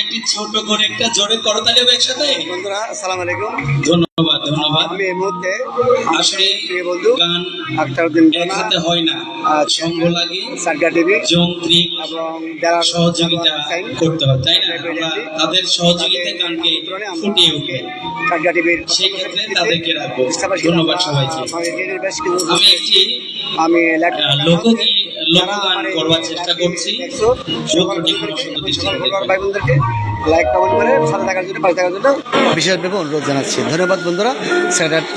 একটি ছোট করে একটা জোরে করতালি হবে একসাথে। বন্ধুরা আসসালামু আলাইকুম। ধন্যবাদ ধন্যবাদ। আমি এই মুহূর্তে আসলে বন্ধু গান আখতারউদ্দিন এক হাতে হয় না, সঙ্গ লাগে, সার্গা টিভি যন্ত্রিক এবং যারা সহযোগিতা করতে হয়, তাই না? আমরা তাদের সহযোগিতায় গানকে ফুটিয়ে উঠবে, সার্গা টিভির সেই ক্ষেত্রে তাদেরকে রাখবো। ধন্যবাদ সবাইকে। আমি একটি আমি লোকগান করবার চেষ্টা করছি, যন্ত্রটি কোনো সুন্দর দৃষ্টিতে দেখবেন। ভাই বোনদেরকে লাইক কমেন্ট করে সাথে থাকার জন্য পাশে থাকার জন্য বিশেষভাবে অনুরোধ জানাচ্ছি। ধন্যবাদ বন্ধুরা।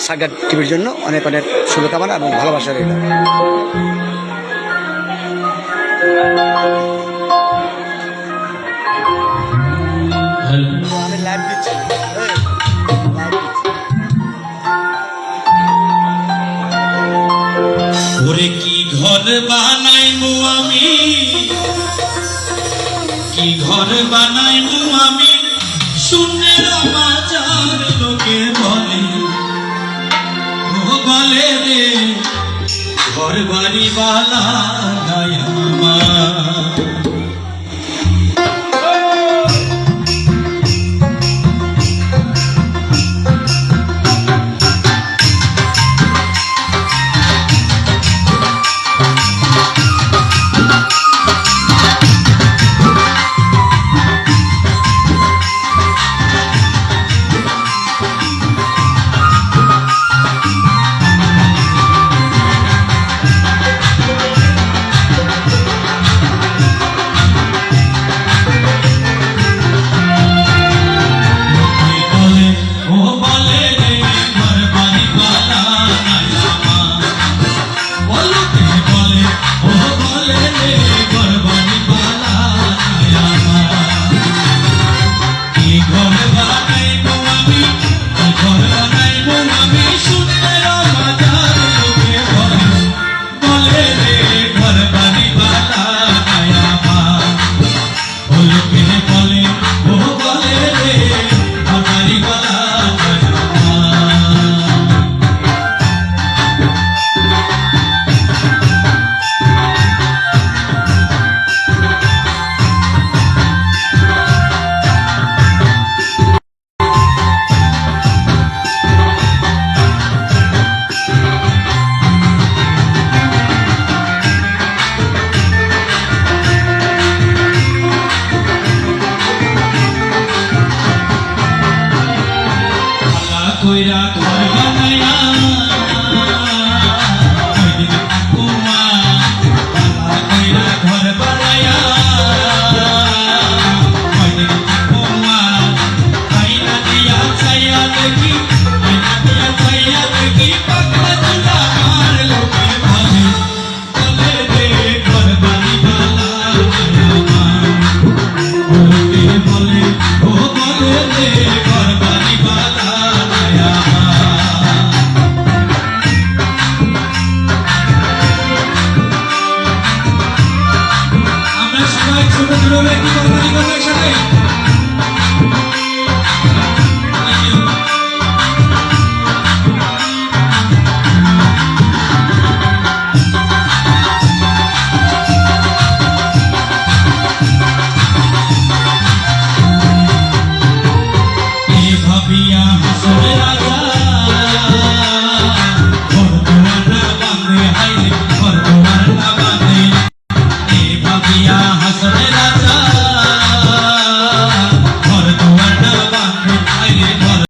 সার্গা টিভির জন্য অনেক অনেক শুভকামনা এবং ভালোবাসা রইল। আমি লাইভ দিচ্ছি। ওরে কি ঘর বানাইমু আমি, কি ঘর বানাইমু আমি, শূন্যের বাজার লোকে বলে, ও বলে রে ঘর বাড়ি বালা নাই আমার। কইরা